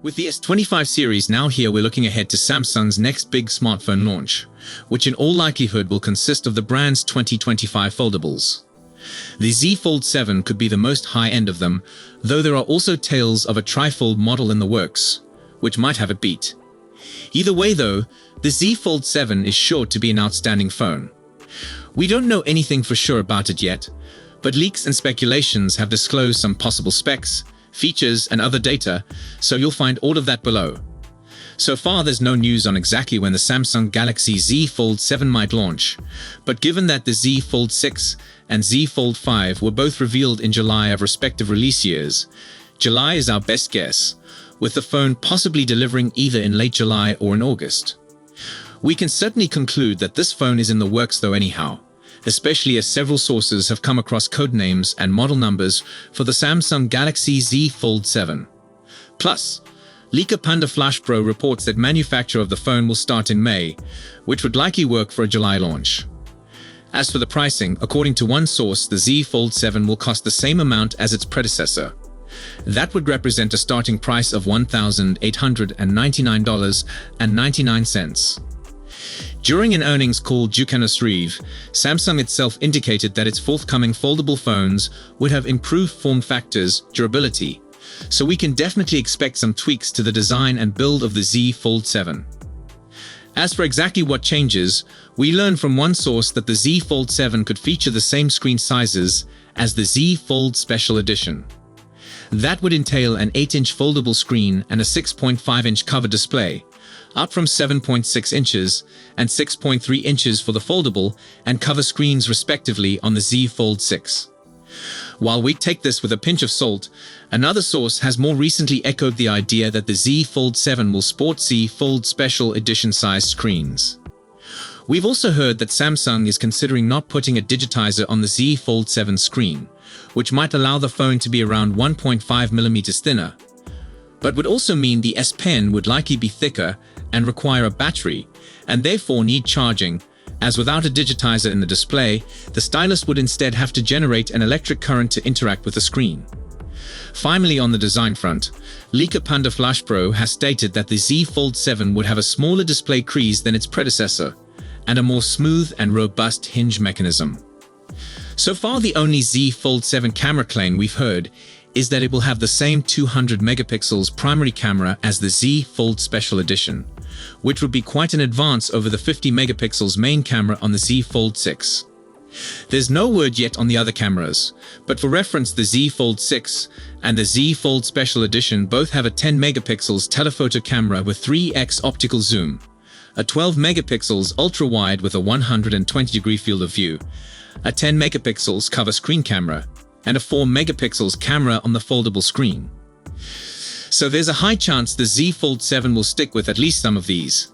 With the S25 series now here, we're looking ahead to Samsung's next big smartphone launch, which in all likelihood will consist of the brand's 2025 foldables. The Z Fold 7 could be the most high-end of them, though there are also tales of a trifold model in the works, which might have it beat. Either way though, the Z Fold 7 is sure to be an outstanding phone. We don't know anything for sure about it yet, but leaks and speculations have disclosed some possible specs, features and other data, so you'll find all of that below. So far there's no news on exactly when the Samsung Galaxy Z Fold 7 might launch, but given that the Z Fold 6 and Z Fold 5 were both revealed in July of respective release years, July is our best guess, with the phone possibly delivering either in late July or in August. We can certainly conclude that this phone is in the works though anyhow, especially as several sources have come across codenames and model numbers for the Samsung Galaxy Z Fold 7. Plus, leaker Panda Flash Pro reports that manufacture of the phone will start in May, which would likely work for a July launch. As for the pricing, according to one source, the Z Fold 7 will cost the same amount as its predecessor. That would represent a starting price of $1,899.99. During an earnings call due Reeve, Samsung itself indicated that its forthcoming foldable phones would have improved form factors, durability, so we can definitely expect some tweaks to the design and build of the Z Fold 7. As for exactly what changes, we learned from one source that the Z Fold 7 could feature the same screen sizes as the Z Fold Special Edition. That would entail an 8-inch foldable screen and a 6.5-inch cover display, up from 7.6 inches and 6.3 inches for the foldable and cover screens respectively on the Z Fold 6. While we take this with a pinch of salt, another source has more recently echoed the idea that the Z Fold 7 will sport Z Fold Special Edition sized screens. We've also heard that Samsung is considering not putting a digitizer on the Z Fold 7 screen, which might allow the phone to be around 1.5mm thinner, but would also mean the S Pen would likely be thicker and require a battery, and therefore need charging, as without a digitizer in the display, the stylus would instead have to generate an electric current to interact with the screen. Finally, on the design front, leaker Panda Flash Pro has stated that the Z Fold 7 would have a smaller display crease than its predecessor, and a more smooth and robust hinge mechanism. So far, the only Z Fold 7 camera claim we've heard is that it will have the same 200 megapixels primary camera as the Z Fold Special Edition, which would be quite an advance over the 50 megapixels main camera on the Z Fold 6. There's no word yet on the other cameras, but for reference, the Z Fold 6 and the Z Fold Special Edition both have a 10 megapixels telephoto camera with 3x optical zoom, a 12 megapixels ultra-wide with a 120-degree field of view, a 10 megapixels cover screen camera, and a 4 megapixels camera on the foldable screen. So there's a high chance the Z Fold 7 will stick with at least some of these.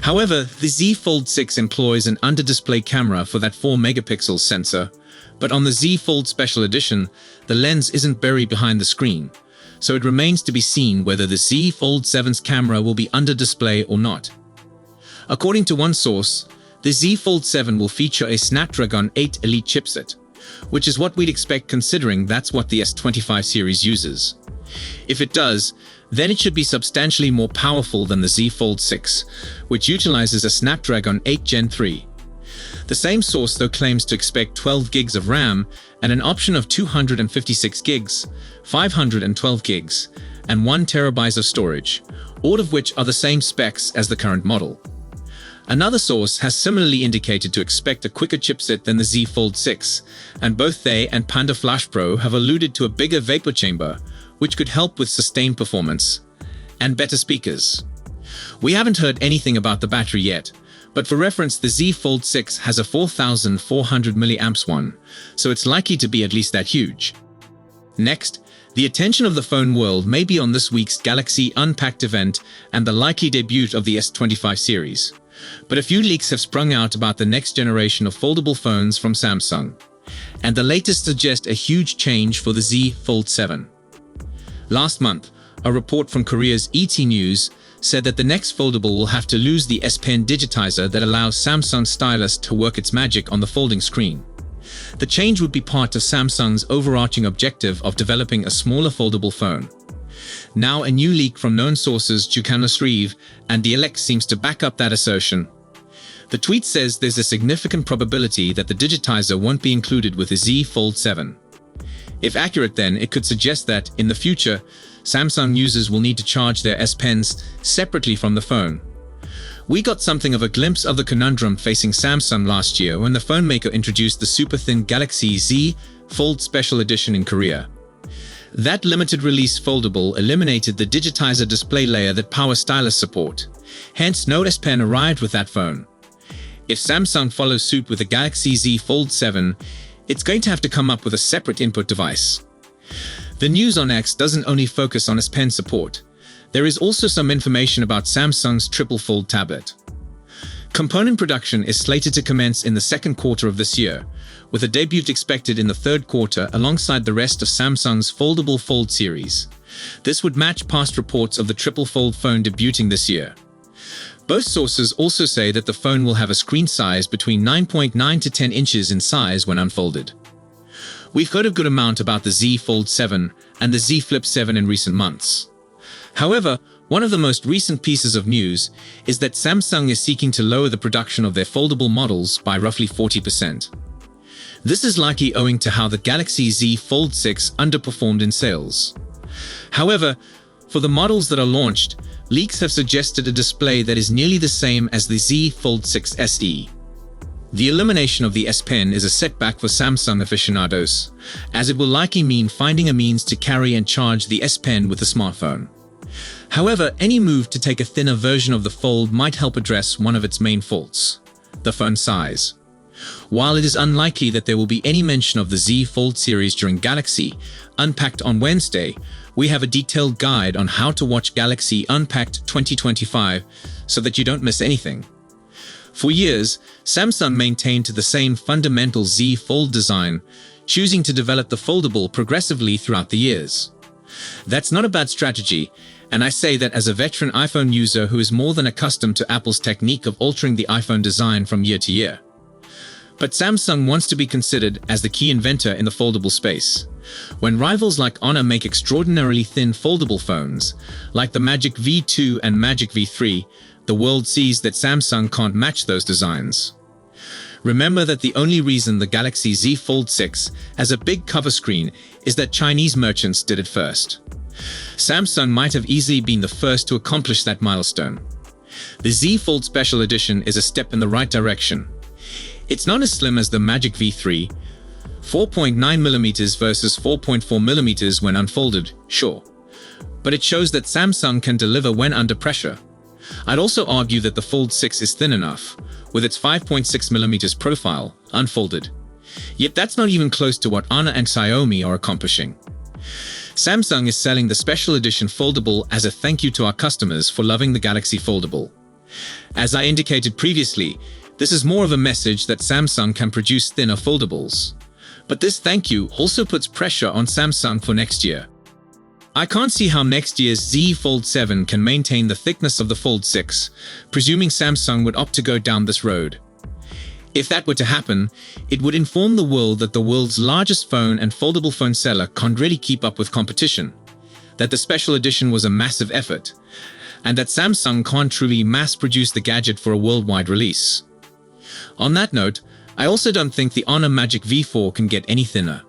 However, the Z Fold 6 employs an under-display camera for that 4 megapixel sensor, but on the Z Fold Special Edition, the lens isn't buried behind the screen, so it remains to be seen whether the Z Fold 7's camera will be under display or not. According to one source, the Z Fold 7 will feature a Snapdragon 8 Elite chipset, which is what we'd expect considering that's what the S25 series uses. If it does, then it should be substantially more powerful than the Z Fold 6, which utilizes a Snapdragon 8 Gen 3. The same source though claims to expect 12 gigs of RAM and an option of 256 gigs, 512 gigs, and 1 terabyte of storage, all of which are the same specs as the current model. Another source has similarly indicated to expect a quicker chipset than the Z Fold 6, and both they and Panda Flash Pro have alluded to a bigger vapor chamber, which could help with sustained performance, and better speakers. We haven't heard anything about the battery yet, but for reference, the Z Fold 6 has a 4400 mAh one, so it's likely to be at least that huge. Next, the attention of the phone world may be on this week's Galaxy Unpacked event and the likely debut of the S25 series. But a few leaks have sprung out about the next generation of foldable phones from Samsung, and the latest suggest a huge change for the Z Fold 7. Last month, a report from Korea's ET News said that the next foldable will have to lose the S Pen digitizer that allows Samsung stylus to work its magic on the folding screen. The change would be part of Samsung's overarching objective of developing a smaller foldable phone. Now a new leak from known sources Jukan and DLX seems to back up that assertion. The tweet says there's a significant probability that the Digitizer won't be included with the Z Fold 7. If accurate, then it could suggest that, in the future, Samsung users will need to charge their S Pens separately from the phone. We got something of a glimpse of the conundrum facing Samsung last year when the phone maker introduced the super-thin Galaxy Z Fold Special Edition in Korea. That limited release foldable eliminated the Digitizer display layer that powers stylus support. Hence, no S Pen arrived with that phone. If Samsung follows suit with the Galaxy Z Fold 7, it's going to have to come up with a separate input device. The news on X doesn't only focus on S Pen support. There is also some information about Samsung's triple fold tablet. Component production is slated to commence in the second quarter of this year, with a debut expected in the third quarter alongside the rest of Samsung's foldable Fold series. This would match past reports of the triple fold phone debuting this year. Both sources also say that the phone will have a screen size between 9.9 to 10 inches in size when unfolded. We've heard a good amount about the Z Fold 7 and the Z Flip 7 in recent months. However, one of the most recent pieces of news is that Samsung is seeking to lower the production of their foldable models by roughly 40%. This is likely owing to how the Galaxy Z Fold 6 underperformed in sales. However, for the models that are launched, leaks have suggested a display that is nearly the same as the Z Fold 6 SE. The elimination of the S Pen is a setback for Samsung aficionados, as it will likely mean finding a means to carry and charge the S Pen with a smartphone. However, any move to take a thinner version of the Fold might help address one of its main faults: the phone size. While it is unlikely that there will be any mention of the Z Fold series during Galaxy Unpacked on Wednesday, we have a detailed guide on how to watch Galaxy Unpacked 2025 so that you don't miss anything. For years, Samsung maintained to the same fundamental Z Fold design, choosing to develop the foldable progressively throughout the years. That's not a bad strategy, and I say that as a veteran iPhone user who is more than accustomed to Apple's technique of altering the iPhone design from year to year. But Samsung wants to be considered as the key inventor in the foldable space. When rivals like Honor make extraordinarily thin foldable phones, like the Magic V2 and Magic V3, the world sees that Samsung can't match those designs. Remember that the only reason the Galaxy Z Fold 6 has a big cover screen is that Chinese merchants did it first. Samsung might have easily been the first to accomplish that milestone. The Z Fold Special Edition is a step in the right direction. It's not as slim as the Magic V3, 4.9mm versus 4.4mm when unfolded, sure. But it shows that Samsung can deliver when under pressure. I'd also argue that the Fold 6 is thin enough, with its 5.6mm profile, unfolded. Yet that's not even close to what Honor and Xiaomi are accomplishing. Samsung is selling the Special Edition Foldable as a thank you to our customers for loving the Galaxy Foldable. As I indicated previously, this is more of a message that Samsung can produce thinner foldables. But this thank you also puts pressure on Samsung for next year. I can't see how next year's Z Fold 7 can maintain the thickness of the Fold 6, presuming Samsung would opt to go down this road. If that were to happen, it would inform the world that the world's largest phone and foldable phone seller can't really keep up with competition, that the Special Edition was a massive effort, and that Samsung can't truly mass-produce the gadget for a worldwide release. On that note, I also don't think the Honor Magic V4 can get any thinner.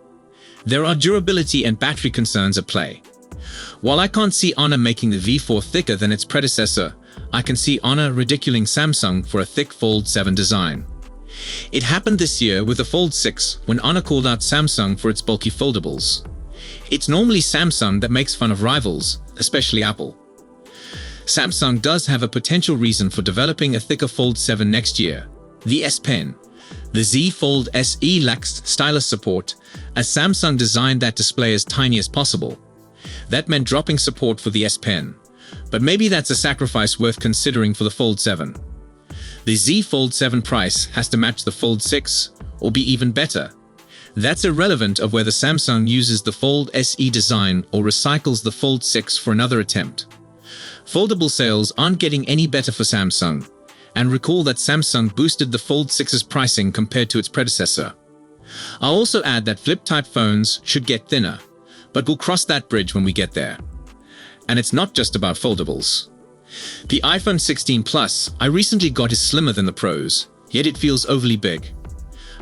There are durability and battery concerns at play. While I can't see Honor making the V4 thicker than its predecessor, I can see Honor ridiculing Samsung for a thick Fold 7 design. It happened this year with the Fold 6 when Honor called out Samsung for its bulky foldables. It's normally Samsung that makes fun of rivals, especially Apple. Samsung does have a potential reason for developing a thicker Fold 7 next year: the S Pen. The Z Fold SE lacks stylus support, as Samsung designed that display as tiny as possible. That meant dropping support for the S Pen, but maybe that's a sacrifice worth considering for the Fold 7. The Z Fold 7 price has to match the Fold 6, or be even better. That's irrelevant of whether Samsung uses the Fold SE design or recycles the Fold 6 for another attempt. Foldable sales aren't getting any better for Samsung, and recall that Samsung boosted the Fold 6's pricing compared to its predecessor. I'll also add that flip-type phones should get thinner, but we'll cross that bridge when we get there. And it's not just about foldables. The iPhone 16 Plus I recently got is slimmer than the Pros, yet it feels overly big.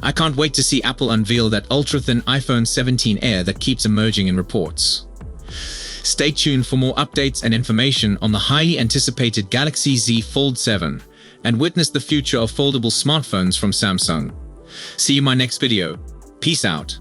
I can't wait to see Apple unveil that ultra-thin iPhone 17 Air that keeps emerging in reports. Stay tuned for more updates and information on the highly anticipated Galaxy Z Fold 7 and witness the future of foldable smartphones from Samsung. See you in my next video. Peace out.